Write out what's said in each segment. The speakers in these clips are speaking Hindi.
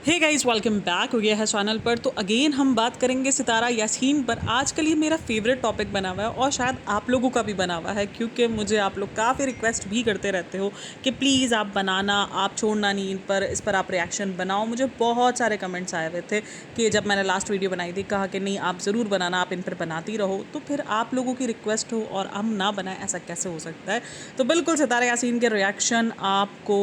हे गाइस, वेलकम बैक हो गया है चैनल पर। तो अगेन हम बात करेंगे सितारा यासीन पर। आजकल ये मेरा फेवरेट टॉपिक बना हुआ है और शायद आप लोगों का भी बना हुआ है, क्योंकि मुझे आप लोग काफ़ी रिक्वेस्ट भी करते रहते हो कि प्लीज़ आप बनाना, आप छोड़ना नहीं इस पर आप रिएक्शन बनाओ। मुझे बहुत सारे कमेंट्स आए हुए थे कि जब मैंने लास्ट वीडियो बनाई थी, कहा कि नहीं आप ज़रूर बनाना, आप इन पर बनाती रहो। तो फिर आप लोगों की रिक्वेस्ट हो और हम ना बनाएं, ऐसा कैसे हो सकता है। तो बिल्कुल सितारा यासीन के रिएक्शन आपको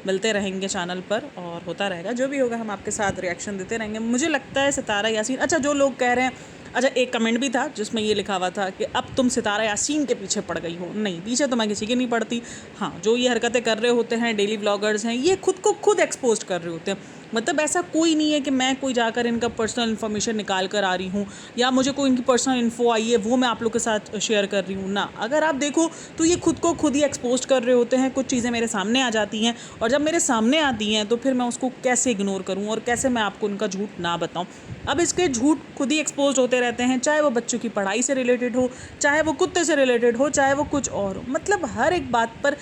मिलते रहेंगे चैनल पर और होता रहेगा, जो भी होगा हम आपके साथ रिएक्शन देते रहेंगे। मुझे लगता है सितारा यासीन, अच्छा जो लोग कह रहे हैं, अच्छा एक कमेंट भी था जिसमें ये लिखा हुआ था कि अब तुम सितारा यासीन के पीछे पड़ गई हो। नहीं, पीछे तो मैं किसी के नहीं पड़ती। हाँ, जो ये हरकतें कर रहे होते हैं डेली व्लॉगर्स हैं, ये खुद को खुद एक्सपोज कर रहे होते हैं। मतलब ऐसा कोई नहीं है कि मैं कोई जाकर इनका पर्सनल इन्फॉर्मेशन निकाल कर आ रही हूँ या मुझे कोई इनकी पर्सनल इन्फो आई है वो मैं आप लोग के साथ शेयर कर रही हूँ ना। अगर आप देखो तो ये खुद को खुद ही एक्सपोज कर रहे होते हैं। कुछ चीज़ें मेरे सामने आ जाती हैं और जब मेरे सामने आती हैं तो फिर मैं उसको कैसे इग्नोर करूँ और कैसे मैं आपको उनका झूठ ना बताऊँ। अब इसके झूठ खुद ही एक्सपोज होते रहते हैं, चाहे वो बच्चों की पढ़ाई से रिलेटेड हो, चाहे वो कुत्ते से रिलेटेड हो, चाहे वो कुछ और हो। मतलब हर एक बात पर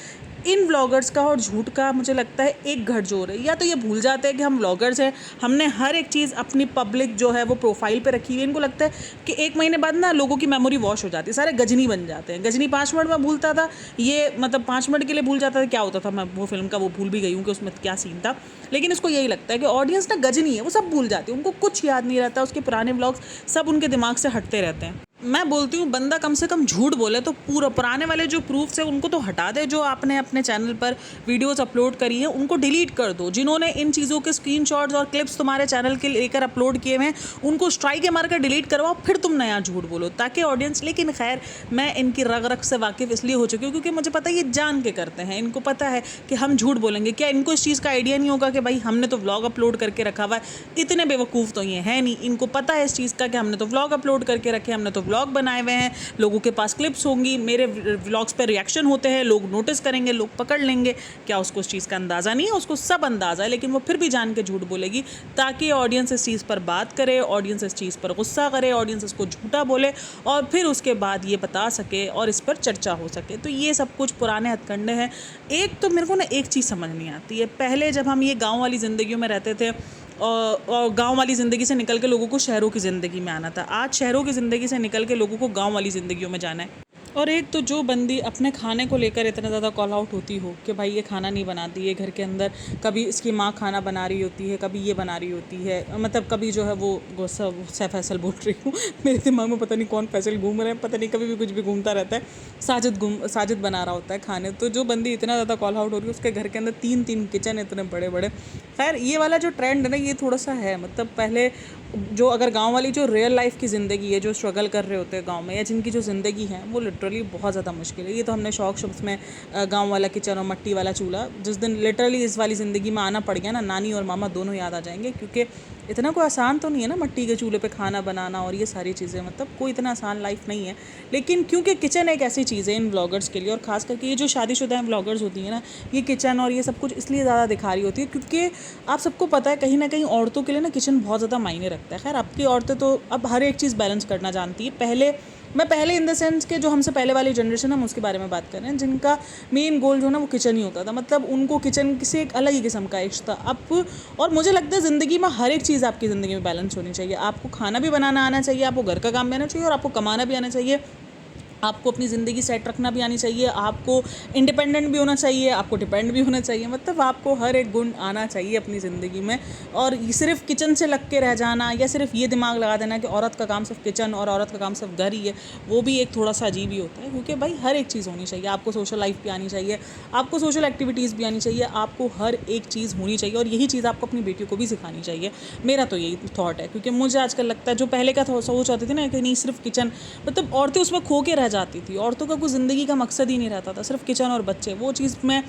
इन व्लॉगर्स का और झूठ का मुझे लगता है एक गठजोड़ है। या तो ये भूल जाते हैं कि हम व्लॉगर्स हैं, हमने हर एक चीज़ अपनी पब्लिक जो है वो प्रोफाइल पे रखी हुई है। इनको लगता है कि एक महीने बाद ना लोगों की मेमोरी वॉश हो जाती है, सारे गजनी बन जाते हैं। गजनी 5 मिनट में भूलता था, ये मतलब 5 मिनट के लिए भूल जाता था क्या होता था। मैं वो फिल्म का वो भूल भी गई हूँ कि उसमें क्या सीन था, लेकिन इसको यही लगता है कि ऑडियंस ना गजनी है, वो सब भूल जाती है, उनको कुछ याद नहीं रहता। उसके पुराने व्लॉग्स सब उनके दिमाग से हटते रहते हैं। मैं बोलती हूँ बंदा कम से कम झूठ बोले तो पूरा पुराने वाले जो प्रूफ्स है उनको तो हटा दे। जो आपने अपने चैनल पर वीडियोस अपलोड करी है उनको डिलीट कर दो। जिन्होंने इन चीज़ों के स्क्रीनशॉट्स और क्लिप्स तुम्हारे चैनल के लेकर अपलोड किए हुए हैं उनको स्ट्राइक के मारकर डिलीट करवाओ, फिर तुम नया झूठ बोलो ताकि ऑडियंस। लेकिन खैर, मैं इनकी रग रग से वाकिफ़ इसलिए हो चुकी हूँ क्योंकि मुझे पता है ये जान के करते हैं। इनको पता है कि हम झूठ बोलेंगे। क्या इनको इस चीज़ का आइडिया नहीं होगा कि भाई हमने तो व्लॉग अपलोड करके रखा हुआ है। इतने बेवकूफ़ तो ये है नहीं, इनको पता है इस चीज़ का कि हमने तो व्लॉग अपलोड करके रखे, हमने तो व्लॉग बनाए हुए हैं, लोगों के पास क्लिप्स होंगी, मेरे व्लॉग्स पर रिएक्शन होते हैं, लोग नोटिस करेंगे, लोग पकड़ लेंगे। क्या उसको इस चीज़ का अंदाज़ा नहीं है? उसको सब अंदाज़ा है, लेकिन वो फिर भी जान के झूठ बोलेगी ताकि ऑडियंस इस चीज़ पर बात करे, ऑडियंस इस चीज़ पर गुस्सा करे, ऑडियंस इसको झूठा बोले और फिर उसके बाद ये बता सके और इस पर चर्चा हो सके। तो ये सब कुछ पुराने हथकंडे हैं। एक तो मेरे को ना एक चीज़ समझ नहीं आती है, पहले जब हम ये गाँव वाली ज़िंदगी में रहते थे और गांव वाली ज़िंदगी से निकल के लोगों को शहरों की ज़िंदगी में आना था, आज शहरों की ज़िंदगी से निकल के लोगों को गांव वाली ज़िंदगियों में जाना है। और एक तो जो बंदी अपने खाने को लेकर इतना ज़्यादा कॉल आउट होती हो कि भाई ये खाना नहीं बनाती है घर के अंदर, कभी इसकी माँ खाना बना रही होती है, कभी ये बना रही होती है, मतलब कभी जो है वो सैफ फैसल बोल रही हूँ मेरे दिमाग में पता नहीं कौन फैसल घूम रहा है, पता नहीं कभी भी कुछ भी घूमता रहता है। साजिद बना रहा होता है खाने। तो जो बंदी इतना ज़्यादा कॉल आउट हो रही है, उसके घर के अंदर 3-3 किचन इतने बड़े बड़े। खैर, ये वाला जो ट्रेंड है ना, ये थोड़ा सा है। मतलब पहले जो अगर गांव वाली जो रियल लाइफ की ज़िंदगी है, जो स्ट्रगल कर रहे होते हैं गांव में, या जिनकी जो ज़िंदगी है वो लिटरली बहुत ज़्यादा मुश्किल है। ये तो हमने शौक शब्द में गांव वाला किचन और मट्टी वाला चूल्हा, जिस दिन लिटरली इस वाली ज़िंदगी में आना पड़ गया ना, नानी और मामा दोनों याद आ जाएंगे। क्योंकि इतना कोई आसान तो नहीं है ना मट्टी के चूल्हे पे खाना बनाना और ये सारी चीज़ें, मतलब कोई इतना आसान लाइफ नहीं है। लेकिन क्योंकि किचन एक ऐसी चीज़ है इन व्लॉगर्स के लिए, और ख़ास करके ये जो शादीशुदा व्लॉगर्स होती है ना, ये किचन और ये सब कुछ इसलिए ज़्यादा दिखा रही होती है क्योंकि आप सबको पता है कहीं ना कहीं औरतों के लिए ना किचन बहुत ज़्यादा मायने रखता है। खैर, आपकी औरतें तो अब हर एक चीज़ बैलेंस करना जानती है। पहले इन द सेंस के जो हमसे पहले वाली जनरेशन है, हम उसके बारे में बात कर रहे हैं, जिनका मेन गोल जो है ना वो किचन ही होता था। मतलब उनको किचन से एक अलग ही किस्म का इश्क था। अब और मुझे लगता है ज़िंदगी में हर एक चीज़ आपकी ज़िंदगी में बैलेंस होनी चाहिए। आपको खाना भी बनाना आना चाहिए, आपको घर का काम भी आना चाहिए और आपको कमाना भी आना चाहिए। आपको अपनी ज़िंदगी सेट रखना भी आनी चाहिए, आपको इंडिपेंडेंट भी होना चाहिए, आपको डिपेंड भी होना चाहिए। मतलब आपको हर एक गुण आना चाहिए अपनी ज़िंदगी में। और सिर्फ किचन से लग के रह जाना या सिर्फ ये दिमाग लगा देना कि औरत का काम सिर्फ किचन और औरत का काम सिर्फ घर ही है, वो भी एक थोड़ा सा अजीब ही होता है। क्योंकि भाई हर एक चीज़ होनी चाहिए। आपको सोशल लाइफ भी आनी चाहिए, आपको सोशल एक्टिविटीज़ भी आनी चाहिए, आपको हर एक चीज़ होनी चाहिए। और यही चीज़ आपको अपनी बेटियों को भी सिखानी चाहिए। मेरा तो यही थॉट है, क्योंकि मुझे आजकल लगता है जो पहले का सोच आती थी ना कि नहीं सिर्फ किचन, मतलब औरतें उसमें खो के रह जाती थी। औरतों का कोई ज़िंदगी का मकसद ही नहीं रहता था, सिर्फ किचन और बच्चे, वो चीज़ में।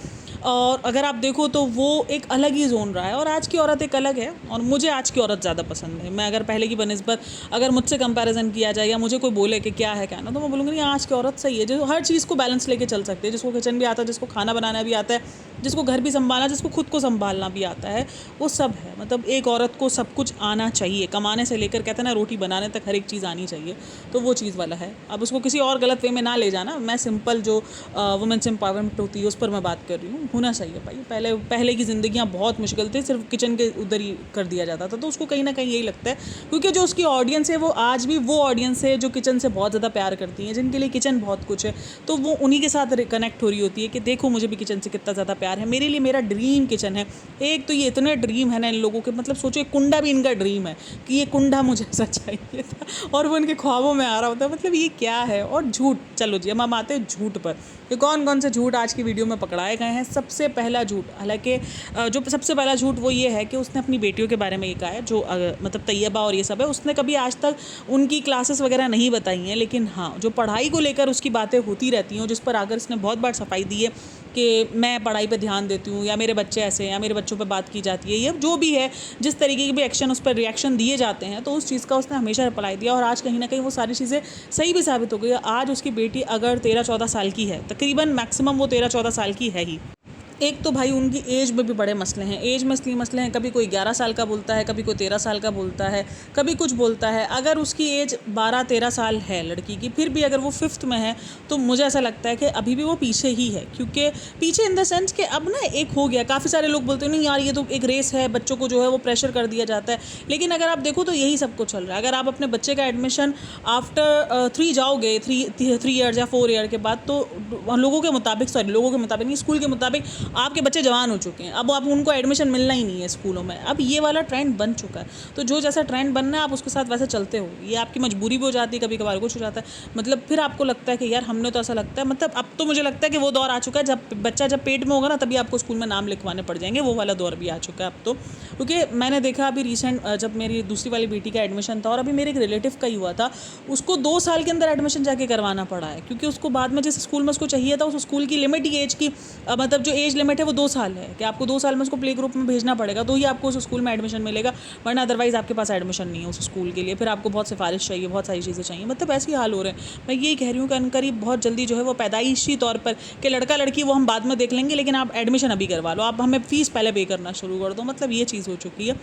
और अगर आप देखो तो वो एक अलग ही जोन रहा है और आज की औरत एक अलग है। और मुझे आज की औरत ज़्यादा पसंद है। मैं अगर पहले की बनिस्बत अगर मुझसे कंपैरिजन किया जाए या मुझे कोई बोले कि क्या है क्या ना, तो मैं बोलूँगी नहीं, आज की औरत सही है, जो हर चीज़ को बैलेंस लेके चल सकती है, जिसको किचन भी आता है, जिसको खाना बनाना भी आता है, जिसको घर भी संभालना, जिसको खुद को संभालना भी आता है, वो सब है। मतलब एक औरत को सब कुछ आना चाहिए, कमाने से लेकर कहते हैं ना रोटी बनाने तक हर एक चीज़ आनी चाहिए। तो वो चीज़ वाला है। अब उसको किसी और गलत वे में ना ले जाना, मैं सिंपल जो वुमेन्स एम्पावरमेंट होती है उस पर मैं बात कर रही हूँ। होना चाहिए भाई। पहले की ज़िंदगियाँ बहुत मुश्किल थी, सिर्फ किचन के उधर ही कर दिया जाता था। तो उसको कहीं ना कहीं यही लगता है, क्योंकि जो उसकी ऑडियंस है वो आज भी वो ऑडियंस है जो किचन से बहुत ज़्यादा प्यार करती है, जिनके लिए किचन बहुत कुछ है। तो वो उन्हीं के साथ कनेक्ट हो रही होती है कि देखो मुझे भी किचन से कितना ज़्यादा प्यार है। मेरे लिए मेरा ड्रीम किचन है। एक तो ये इतने ड्रीम है ना इन लोगों के, मतलब सोचो एक कुंडा भी इनका ड्रीम है कि ये कुंडा मुझे ऐसा चाहिए था, और वो इनके ख्वाबों में आ रहा होता है। मतलब ये क्या है। और झूठ, चलो जी हम आते हैं झूठ पर। ये कौन कौन से झूठ आज की वीडियो में पकड़ाए गए हैं। सबसे पहला झूठ, हालांकि जो सबसे पहला झूठ वो ये है कि उसने अपनी बेटियों के बारे में ये कहा है, जो मतलब तैयबा और ये सब है, उसने कभी आज तक उनकी क्लासेस वगैरह नहीं बताई हैं। लेकिन हाँ, जो पढ़ाई को लेकर उसकी बातें होती रहती हैं, जिस पर आकर इसने बहुत बार सफाई दी है कि मैं पढ़ाई पे ध्यान देती हूँ, या मेरे बच्चे ऐसे हैं, या मेरे बच्चों पे बात की जाती है, या जो भी है, जिस तरीके के भी एक्शन उस पर रिएक्शन दिए जाते हैं, तो उस चीज़ का उसने हमेशा रिप्लाई दिया। और आज कहीं ना कहीं वो सारी चीज़ें सही भी साबित हो गई। आज उसकी बेटी अगर 13-14 साल की है, तकरीबन मैक्सिमम वो 13-14 साल की है ही। एक तो भाई उनकी एज में भी बड़े मसले हैं। एज में इसलिए मसले हैं, कभी कोई 11 साल का बोलता है, कभी कोई 13 साल का बोलता है, कभी कुछ बोलता है। अगर उसकी एज 12-13 साल है लड़की की, फिर भी अगर वो 5th में है, तो मुझे ऐसा लगता है कि अभी भी वो पीछे ही है। क्योंकि पीछे इन द सेंस कि अब ना एक हो गया, काफ़ी सारे लोग बोलते हैं नहीं यार ये तो एक रेस है, बच्चों को जो है वो प्रेशर कर दिया जाता है। लेकिन अगर आप देखो तो यही सब कुछ चल रहा है। अगर आप अपने बच्चे का एडमिशन आफ्टर 3 जाओगे, 3 ईयर्स या 4 ईयर के बाद, तो लोगों के मुताबिक नहीं, स्कूल के मुताबिक आपके बच्चे जवान हो चुके हैं। अब आप उनको एडमिशन मिलना ही नहीं है स्कूलों में। अब ये वाला ट्रेंड बन चुका है। तो जो जैसा ट्रेंड बनना है आप उसके साथ वैसे चलते हो। ये आपकी मजबूरी भी हो जाती है, कभी कभार कुछ हो जाता है। मतलब फिर आपको लगता है कि यार हमने तो ऐसा लगता है, मतलब अब तो मुझे लगता है कि वो दौर आ चुका है जब बच्चा जब पेट में होगा ना तभी आपको स्कूल में नाम लिखवाने पड़ जाएंगे। वो वाला दौर भी आ चुका है अब तो। क्योंकि मैंने देखा अभी रिसेंट जब मेरी दूसरी वाली बेटी का एडमिशन था, और अभी मेरे एक रिलेटिव का ही हुआ था, उसको 2 साल के अंदर एडमिशन जाके करवाना पड़ा है। क्योंकि उसको बाद में जिस स्कूल में उसको चाहिए था, उस स्कूल की लिमिट ही एज की मतलब जो एज लिमिट है वो 2 साल है, कि आपको 2 साल में उसको प्ले ग्रुप में भेजना पड़ेगा, तो ही आपको उस स्कूल में एडमिशन मिलेगा, वरना अदरवाइज़ आपके पास एडमिशन नहीं है उस स्कूल के लिए। फिर आपको बहुत सिफारिश चाहिए, बहुत सारी चीज़ें चाहिए। मतलब ऐसे ही हाल हो रहे हैं। मैं यही कह रही हूँ कि अनकरीब बहुत जल्दी जो है वो पैदाइशी तौर पर कि लड़का लड़की वो हम बाद में देख लेंगे, लेकिन आप एडमिशन अभी करवा लो, आप हमें फ़ीस पहले पे करना शुरू कर दो। मतलब ये चीज़ हो चुकी है।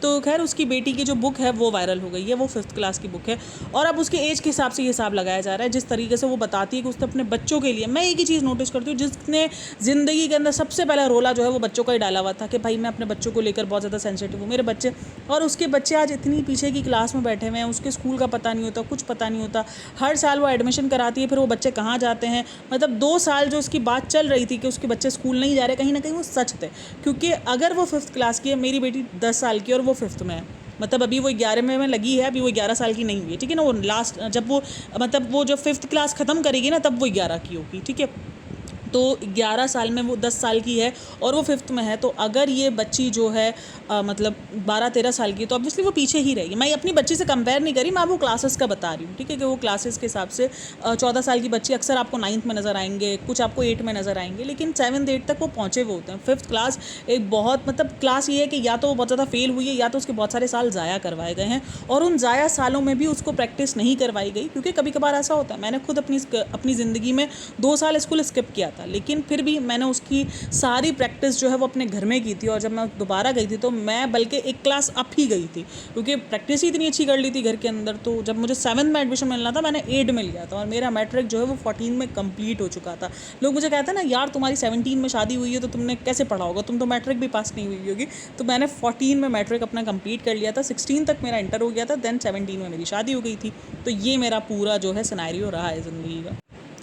तो खैर उसकी बेटी की जो बुक है वो वायरल हो गई है। वो 5th क्लास की बुक है, और अब उसके एज के हिसाब से ये हिसाब लगाया जा रहा है। जिस तरीके से वो बताती है कि उसने अपने बच्चों के लिए, मैं एक ही चीज़ नोटिस करती हूँ, जिसने ज़िंदगी के अंदर सबसे पहला रोला जो है वो बच्चों का ही डाला हुआ था कि भाई मैं अपने बच्चों को लेकर बहुत ज़्यादा सेंसिटिव हूँ। मेरे बच्चे, और उसके बच्चे आज इतनी पीछे की क्लास में बैठे हुए हैं, उसके स्कूल का पता नहीं होता, कुछ पता नहीं होता। हर साल वो एडमिशन कराती है, फिर वो बच्चे कहाँ जाते हैं। मतलब 2 साल जो उसकी बात चल रही थी कि उसके बच्चे स्कूल नहीं जा रहे, कहीं ना कहीं वो सच थे। क्योंकि अगर वो 5th क्लास की है, मेरी बेटी 10 साल की और वो 5th में है, मतलब अभी वो 11 में लगी है, अभी वो 11 साल की नहीं हुई है, ठीक है ना। वो लास्ट जब वो मतलब वो जब 5th क्लास ख़त्म करेगी ना, तब वो 11 की होगी, ठीक है। तो 11 साल में वो 10 साल की है और वो 5th में है। तो अगर ये बच्ची जो है मतलब 12-13 साल की, तो ऑब्वियसली वो पीछे ही रहेगी। मैं अपनी बच्ची से कंपेयर नहीं करी, मैं वो क्लासेस का बता रही हूँ, ठीक है, कि वो क्लासेस के हिसाब से 14 साल की बच्ची अक्सर आपको 9th में नज़र आएंगे, कुछ आपको 8 में नज़र आएंगे, लेकिन 7-8 तक वो पहुँचे हुए होते हैं। 5th क्लास एक बहुत मतलब क्लास ये है कि या तो वो बहुत ज़्यादा फेल हुई है, या तो उसके बहुत सारे साल ज़ाया करवाए गए हैं, और उन ज़ाया सालों में भी उसको प्रैक्टिस नहीं करवाई गई। क्योंकि कभी कभार ऐसा होता है, मैंने खुद अपनी ज़िंदगी में 2 साल स्कूल स्किप किया था, लेकिन फिर भी मैंने उसकी सारी प्रैक्टिस जो है वो अपने घर में की थी। और जब मैं दोबारा गई थी तो मैं बल्कि एक क्लास अप ही गई थी, क्योंकि प्रैक्टिस ही इतनी अच्छी कर ली थी घर के अंदर। तो जब मुझे 7th में एडमिशन मिलना था, मैंने 8 में लिया था, और मेरा मैट्रिक जो है वो 14 में कंप्लीट हो चुका था। लोग मुझे कहते हैं ना, यार तुम्हारी 17 में शादी हुई है तो तुमने कैसे पढ़ा होगा, तुम तो मैट्रिक भी पास नहीं हुई होगी। तो मैंने 14 में मैट्रिक अपना कंप्लीट कर लिया था, 16 तक मेरा इंटर हो गया था, देन 17 में मेरी शादी हो गई थी। तो ये मेरा पूरा जो है सिनेरियो रहा है ज़िंदगी का।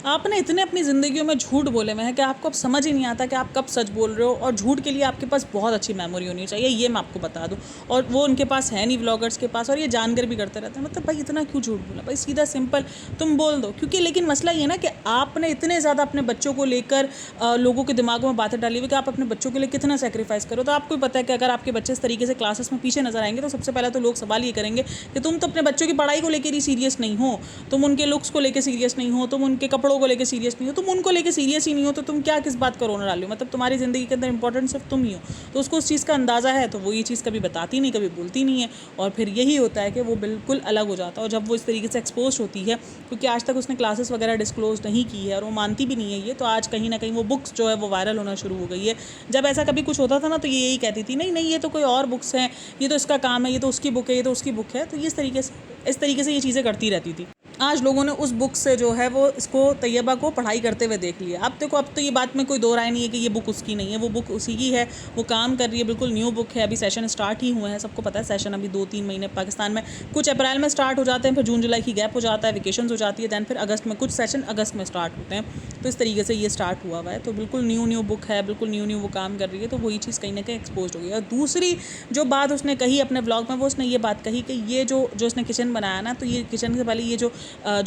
आपने इतने अपनी ज़िंदगियों में झूठ बोले हुए हैं कि आपको अब समझ ही नहीं आता कि आप कब सच बोल रहे हो। और झूठ के लिए आपके पास बहुत अच्छी मेमोरी होनी चाहिए, ये मैं आपको बता दूं। और वो उनके पास है नहीं, व्लॉगर्स के पास, और ये जानकर भी करते रहते हैं। मतलब भाई इतना क्यों झूठ बोला, भाई सीधा सिंपल तुम बोल दो। क्योंकि लेकिन मसला ये ना कि आपने इतने ज़्यादा अपने बच्चों को लेकर लोगों के दिमागों में बातें डाली हुई कि आप अपने बच्चों के लिए कितना सेक्रीफाइस करो। तो आपको पता है कि अगर आपके बच्चे इस तरीके से क्लासेस में पीछे नजर आएंगे, तो सबसे पहले तो लोग सवाल ये करेंगे कि तुम तो अपने बच्चों की पढ़ाई को लेकर ही सीरियस नहीं हो, तुम उनके लुक्स को लेकर सीरियस नहीं हो, तुम उनके कपड़ों फेफड़ों को लेकर सीरियस नहीं हो, तुम उनको लेकर सीरियस ही नहीं हो, तो तुम क्या किस बात का रोना डाल रहे हो? मतलब तुम्हारी ज़िंदगी के अंदर इंपॉर्टेंट सिर्फ तुम ही हो। तो उसको उस चीज़ का अंदाज़ा है, तो वो ये चीज़ कभी बताती नहीं, कभी बोलती नहीं है, और फिर यही होता है कि वो बिल्कुल अलग हो जाता है। और जब वो इस तरीके से एक्सपोज होती है, क्योंकि आज तक उसने क्लासेस वगैरह डिस्क्लोज नहीं की है और वो मानती भी नहीं है ये, तो आज कहीं ना कहीं वो बुक्स जो है वो वायरल होना शुरू हो गई है। जब ऐसा कभी कुछ होता था ना, तो ये यही कहती थी, नहीं नहीं ये तो कोई और बुक्स हैं, ये तो इसका काम है, ये तो उसकी बुक है, ये तो उसकी बुक है। तो इस तरीके से ये चीज़ें करती रहती थी। आज लोगों ने उस बुक से जो है वो इसको तैयबा को पढ़ाई करते हुए देख लिया। अब देखो, अब तो ये बात में कोई दो राय नहीं है कि ये बुक उसकी नहीं है, वो बुक उसी की है, वो काम कर रही है, बिल्कुल न्यू बुक है। अभी सेशन स्टार्ट ही हुए हैं, सबको पता है सेशन अभी 2-3 महीने पाकिस्तान में कुछ अप्रैल में स्टार्ट हो जाते हैं, फिर जून जुलाई की गैप हो जाता है, वेकेशन हो जाती है, दैन फिर अगस्त में कुछ सेशन अगस्त में स्टार्ट होते हैं। तो इस तरीके से ये स्टार्ट हुआ हुआ है। तो बिल्कुल न्यू बुक है, बिल्कुल न्यू वो काम कर रही है। तो वही चीज़ कहीं ना कहीं एक्सपोज हो गई। और दूसरी जो बात उसने कही अपने ब्लॉग में, वो उसने ये बात कही कि ये जो उसने किचन बनाया ना, तो ये किचन से पहले ये जो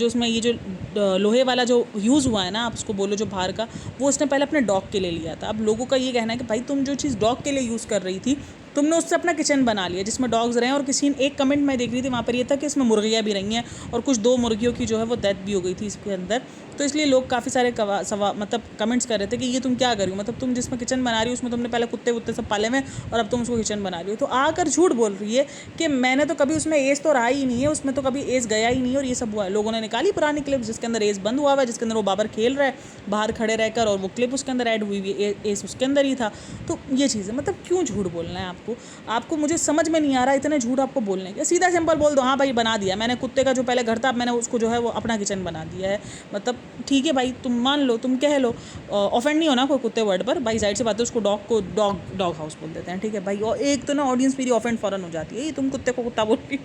उसमें ये जो लोहे वाला जो यूज़ हुआ है ना, आप उसको बोलो जो बाहर का, वो उसने पहले अपने डॉग के लिए लिया था। अब लोगों का ये कहना है कि भाई तुम जो चीज़ डॉग के लिए यूज़ कर रही थी, तुमने उससे अपना किचन बना लिया जिसमें डॉग्स रहे हैं। और किसी ने एक कमेंट मैं देख रही थी, वहाँ पर ये था कि इसमें मुर्गियाँ भी रही हैं और कुछ 2 मुर्गियों की जो है वो डेथ भी हो गई थी इसके अंदर। तो इसलिए लोग काफ़ी सारे मतलब कमेंट्स कर रहे थे कि ये तुम क्या कर रही हो, मतलब तुम जिसमें किचन बना रही हो उसमें तुमने पहले कुत्ते सब पाले हुए और अब तुम उसको किचन बना रही हो। तो आकर झूठ बोल रही है कि मैंने तो कभी उसमें एज तो रहा ही नहीं है, उसमें तो कभी एज गया ही नहीं है और ये सब हुआ है। लोगों ने निकाली पुरानी क्लिप जिसके अंदर एज बंद हुआ है, जिसके अंदर वो बाबर खेल रहा है बाहर खड़े रहकर, और वो क्लिप उसके अंदर ऐड हुई हुई है, एज उसके अंदर ही था। तो ये चीज़ है, मतलब क्यों झूठ बोलना है आपको मुझे समझ में नहीं आ रहा इतने झूठ आपको बोलने के। सीधा सिंपल बोल दो, हाँ भाई बना दिया मैंने, कुत्ते का जो पहले घर था मैंने उसको जो है वो अपना किचन बना दिया है। मतलब ठीक है भाई, तुम मान लो, तुम कह लो, ऑफेंड नहीं होना कोई कुत्ते वर्ड पर भाई, जाहिर सी बात है उसको डॉग हाउस बोल देते हैं, ठीक है भाई। और एक तो ना ऑडियंस मेरी ऑफेंड फौरन हो जाती है, ये तुम कुत्ते को कुत्ता बोल रही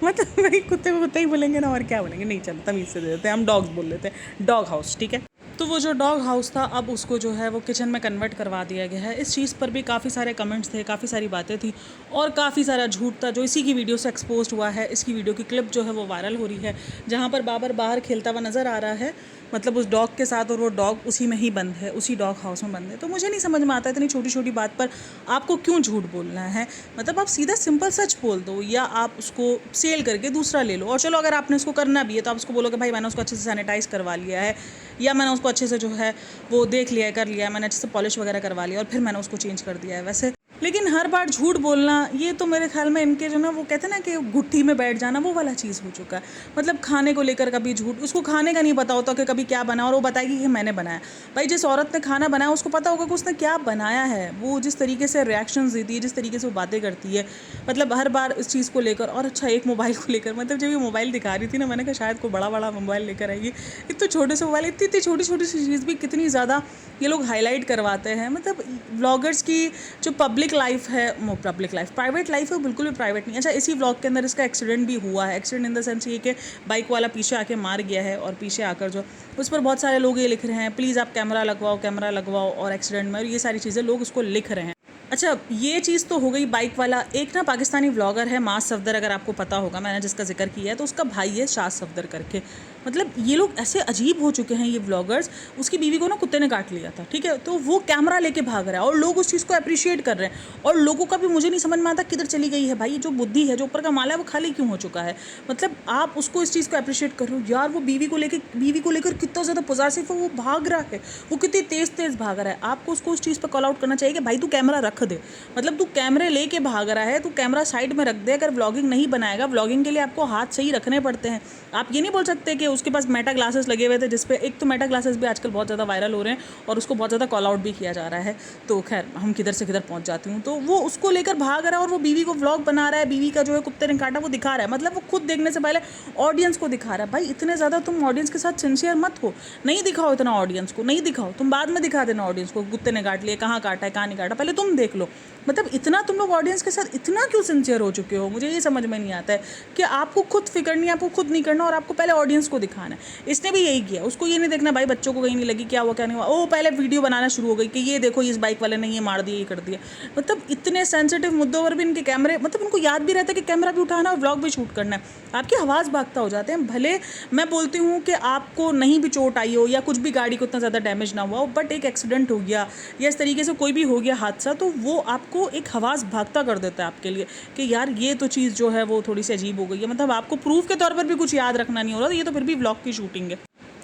मतलब भाई कुत्ते को कुत्ता ही बोलेंगे ना, और क्या बोलेंगे? नहीं चल, तमीज़ से दे देते हैं, हम डॉग्स बोल देते हैं, डॉग हाउस, ठीक है। तो वो जो डॉग हाउस था अब उसको जो है वो किचन में कन्वर्ट करवा दिया गया है। इस चीज़ पर भी काफ़ी सारे कमेंट्स थे, काफ़ी सारी बातें थी और काफ़ी सारा झूठ था जो इसी की वीडियो से एक्सपोज हुआ है। इसकी वीडियो की क्लिप जो है वो वायरल हो रही है, जहाँ पर बाबर बाहर खेलता हुआ नज़र आ रहा है, मतलब उस डॉग के साथ, और वो डॉग उसी में ही बंद है, उसी डॉग हाउस में बंद है। तो मुझे नहीं समझ में आता इतनी छोटी छोटी बात पर आपको क्यों झूठ बोलना है। मतलब आप सीधा सिंपल सच बोल दो, या आप उसको सेल करके दूसरा ले लो। और चलो अगर आपने उसको करना भी है तो आप उसको बोलो कि भाई मैंने उसको अच्छे से सैनिटाइज़ करवा लिया है, या मैंने उसको अच्छे से जो है वो देख लिया है, कर लिया है, मैंने अच्छे से पॉलिश वगैरह करवा लिया और फिर मैंने उसको चेंज कर दिया है। वैसे लेकिन हर बार झूठ बोलना, ये तो मेरे ख्याल में इनके जो ना वो कहते हैं ना कि गुट्ठी में बैठ जाना, वो वाला चीज़ हो चुका है। मतलब खाने को लेकर कभी झूठ, उसको खाने का नहीं पता होता कि कभी क्या बना, और वो बताएगी कि मैंने बनाया। भाई जिस औरत ने खाना बनाया उसको पता होगा कि उसने क्या बनाया है। वो जिस तरीके से रिएक्शंस देती है, जिस तरीके से वो बातें करती है, मतलब हर बार इस चीज़ को लेकर। और अच्छा, एक मोबाइल को लेकर, मतलब जब ये मोबाइल दिखा रही थी ना, मैंने कहा शायद कोई बड़ा मोबाइल लेकर आएगी। इतने छोटे से मोबाइल, इतनी छोटी छोटी सी चीज़ भी कितनी ज़्यादा ये लोग हाईलाइट करवाते हैं। मतलब व्लॉगर्स की जो पब्लिक लाइफ है, प्राइवेट लाइफ है, वो बिल्कुल भी प्राइवेट नहीं। अच्छा, इसी व्लॉग के अंदर इसका एक्सीडेंट भी हुआ है। एक्सीडेंट इन द सेंस ये कि बाइक वाला पीछे आके मार गया है, और पीछे आकर जो उस पर बहुत सारे लोग ये लिख रहे हैं, प्लीज़ आप कैमरा लगवाओ और एक्सीडेंट में, और ये सारी चीज़ें लोग उसको लिख रहे हैं। अच्छा, ये चीज़ तो हो गई बाइक वाला। एक ना पाकिस्तानी व्लॉगर है मास सफदर, अगर आपको पता होगा, मैंने जिसका जिक्र किया है, तो उसका भाई है शाद सफदर करके। मतलब ये लोग ऐसे अजीब हो चुके हैं ये व्लॉगर्स। उसकी बीवी को ना कुत्ते ने काट लिया था, ठीक है, तो वो कैमरा लेके भाग रहा है और लोग उस चीज़ को अप्रिशिएट कर रहे हैं। और लोगों का भी मुझे नहीं समझ में आता किधर चली गई है भाई, जो बुद्धि है, जो ऊपर का माला है, वो खाली क्यों हो चुका है। मतलब आप उसको इस चीज़ को अप्रिशिएट कर रहे हो यार, वो बीवी को लेकर कितना ज़्यादा पॉजिटिव है, वो भाग रहा है, वो कितनी तेज़ भाग रहा है। आपको उसको उस चीज़ पर कॉल आउट करना चाहिए कि भाई तू कैमरा रख दे। मतलब तू कैमरे लेके भाग रहा है, तू कैमरा साइड में रख दे। अगर व्लॉगिंग नहीं बनाएगा, व्लॉगिंग के लिए आपको हाथ सही रखने पड़ते हैं। आप ये नहीं बोल सकते कि उसके पास मेटा ग्लासेस लगे हुए थे, जिसपे एक तो मेटा ग्लासेस भी आजकल बहुत ज़्यादा वायरल हो रहे हैं और उसको बहुत ज़्यादा कॉल आउट भी किया जा रहा है। तो खैर, हम किधर से किधर पहुंच जाती हूँ। तो वो उसको लेकर भाग रहा है और वो बीवी को व्लॉग बना रहा है, बीवी का जो है कुत्ते ने काटा वो दिखा रहा है। मतलब वो खुद देखने से पहले ऑडियंस को दिखा रहा है। भाई इतने ज़्यादा तुम ऑडियंस के साथ सिंसियर मत हो, नहीं दिखाओ इतना ऑडियंस को, नहीं दिखाओ, तुम बाद में दिखा देना ऑडियंस को, कुत्ते ने काट लिया, कहाँ काटा है, कहाँ नहीं काटा, पहले तुम देख लो। मतलब इतना तुम लोग ऑडियंस के साथ इतना क्यों सिंसियर हो चुके हो, मुझे ये समझ में नहीं आता है कि आपको खुद फिक्र नहीं, आपको खुद नहीं करना और आपको पहले ऑडियंस को दिखाना है। इसने भी यही किया, उसको ये नहीं देखना भाई बच्चों को कहीं नहीं लगी, क्या हुआ क्या नहीं हुआ, वो पहले वीडियो बनाना शुरू हो गई कि ये देखो इस बाइक वाले ने ये मार दिया, ये कर दिया। मतलब इतने सेंसिटिव मुद्दों पर भी इनके कैमरे, मतलब उनको याद भी रहता है कि कैमरा भी उठाना और व्लॉग भी शूट करना है। आपकी आवाज़ भागता हो जाते हैं। भले मैं बोलती हूँ कि आपको नहीं भी चोट आई हो या कुछ भी गाड़ी को इतना ज़्यादा डैमेज ना हुआ हो, बट एक एक्सीडेंट हो गया या इस तरीके से कोई भी हो गया हादसा, तो वो आपको एक आवाज़ भागता कर देता है आपके लिए कि यार ये तो चीज़ जो है वो थोड़ी सी अजीब हो गई है। मतलब आपको प्रूफ के तौर पर भी कुछ याद रखना नहीं हो रहा, तो ये तो फिर भी व्लॉग की शूटिंग है।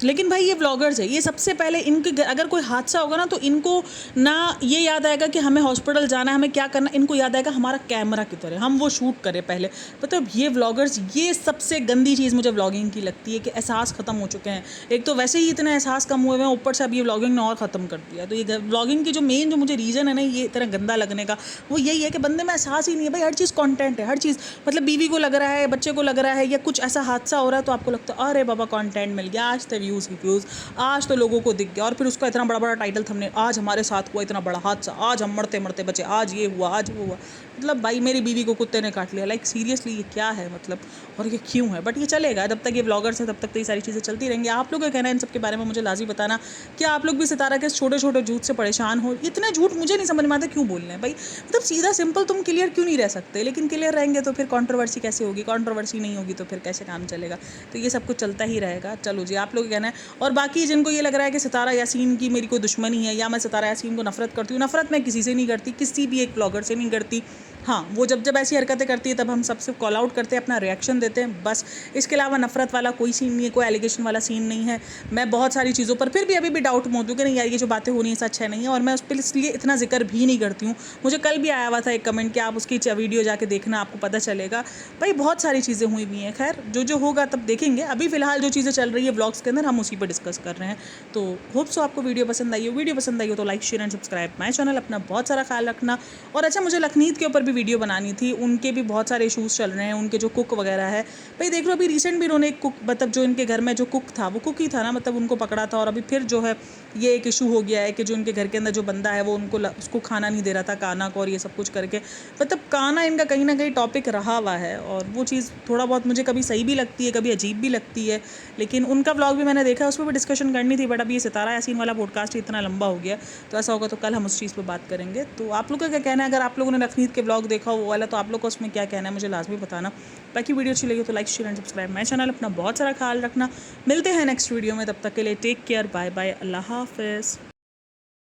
लेकिन भाई ये व्लॉगर्स है, ये सबसे पहले इनके अगर कोई हादसा होगा ना तो इनको ना ये याद आएगा कि हमें हॉस्पिटल जाना है, हमें क्या करना, इनको याद आएगा हमारा कैमरा की तरह हम वो शूट करें पहले। मतलब ये व्लॉगर्स, ये सबसे गंदी चीज़ मुझे व्लॉगिंग की लगती है कि एहसास ख़त्म हो चुके हैं। एक तो वैसे ही इतने एहसास कम हुए हैं, ऊपर से अब ये व्लॉगिंग ने और ख़त्म कर दिया। तो ये व्लॉगिंग की जो मेन जो मुझे रीज़न है ना ये इतना गंदा लगने का, वो यही है कि बंदे में एहसास ही नहीं है भाई। हर चीज़ कॉन्टेंट है, हर चीज़ मतलब बीवी को लग रहा है, बच्चे को लग रहा है, या कुछ ऐसा हादसा हो रहा है तो आपको लगता है अरे बाबा कॉन्टेंट मिल गया, आज तो व्यूज़ ही व्यूज़, आज तो लोगों को दिख गया। और फिर उसका इतना बड़ा बड़ा टाइटल थंबनेल, आज हमारे साथ हुआ इतना बड़ा हादसा, आज हम मरते मरते बचे, आज ये हुआ, आज वो हुआ। मतलब भाई मेरी बीवी को कुत्ते ने काट लिया, लाइक सीरियसली ये क्या है मतलब, और ये क्यों है? बट ये चलेगा, जब तक ये व्लॉगर्स हैं तब तक तो ये सारी चीज़ें चलती रहेंगी। आप लोगों का कहना है इन सब के बारे में मुझे लाजमी बताना। क्या आप लोग भी सितारा के छोटे छोटे झूठ से परेशान हो? इतने झूठ मुझे नहीं समझ में आता क्यों बोलने हैं भाई। मतलब सीधा सिंपल तुम क्लियर क्यों नहीं रह सकते? लेकिन क्लियर रहेंगे तो फिर कंट्रोवर्सी कैसे होगी, कंट्रोवर्सी नहीं होगी तो फिर कैसे काम चलेगा? तो ये सब कुछ चलता ही रहेगा। चलो जी, आप लोग कहना है। और बाकी जिनको ये लग रहा है कि सितारा यासीन की मेरी कोई दुश्मनी है या मैं सितारा यासीन को नफरत करती हूँ, नफरत मैं किसी से नहीं करती, किसी भी एक ब्लॉगर से नहीं करती। हाँ, वो जब जब ऐसी हरकतें करती है तब हम सबसे कॉल आउट करते हैं, अपना रिएक्शन देते हैं, बस। इसके अलावा नफरत वाला कोई सीन नहीं है, कोई एलिगेशन वाला सीन नहीं है। मैं बहुत सारी चीज़ों पर फिर भी अभी भी डाउट मौजूद हूँ कि नहीं यार ये जो बातें हो रही हैं सच है नहीं है, और मैं उस पर इसलिए इतना जिक्र भी नहीं करती हूँ। मुझे कल भी आया हुआ था एक कमेंट कि आप उसकी वीडियो जाके देखना, आपको पता चलेगा। भाई बहुत सारी चीज़ें हुई भी हैं, खैर जो होगा तब देखेंगे। अभी फिलहाल जो चीज़ें चल रही है ब्लॉग्स के अंदर हम उसी पर डिस्कस कर रहे हैं। तो होप सो आपको वीडियो पसंद आई हो। वीडियो पसंद आई हो तो like share and subscribe my channel. अपना बहुत सारा ख्याल रखना। और अच्छा, मुझे लखनीत के ऊपर भी वीडियो बनानी थी, उनके भी बहुत सारे इशूज़ चल रहे हैं, उनके जो कुक वगैरह है। भाई देख लो, अभी रिसेंट भी उन्होंने एक कुक, मतलब जो इनके घर में जो कुक था वो कुक ही था ना, मतलब उनको पकड़ा था। और अभी फिर जो है ये एक इशू हो गया है कि जो उनके घर के अंदर जो बंदा है वो उसको खाना नहीं दे रहा था, काना को, और ये सब कुछ करके। मतलब काना इनका कहीं ना कहीं टॉपिक रहा हुआ है, और वो चीज़ थोड़ा बहुत मुझे कभी सही भी लगती है, कभी अजीब भी लगती है। लेकिन उनका व्लॉग भी मैंने देखा, उस पर भी डिस्कशन करनी थी। बट अभी ये सितारा यासीन वाला पॉडकास्ट इतना लंबा हो गया, तो ऐसा होगा तो कल हम उस चीज़ पर बात करेंगे। तो आप लोग का क्या कहना है? अगर आप लोगों ने लखनीत के व्लॉग देखा वो वाला, तो आप लोग को उसमें क्या कहना है मुझे लाजमी बताना। बाकी वीडियो अच्छी लगी तो like share and subscribe my channel. अपना बहुत सारा ख्याल रखना। मिलते हैं नेक्स्ट वीडियो में, तब तक के लिए टेक केयर, बाय बाय, अल्लाह हाफिज़।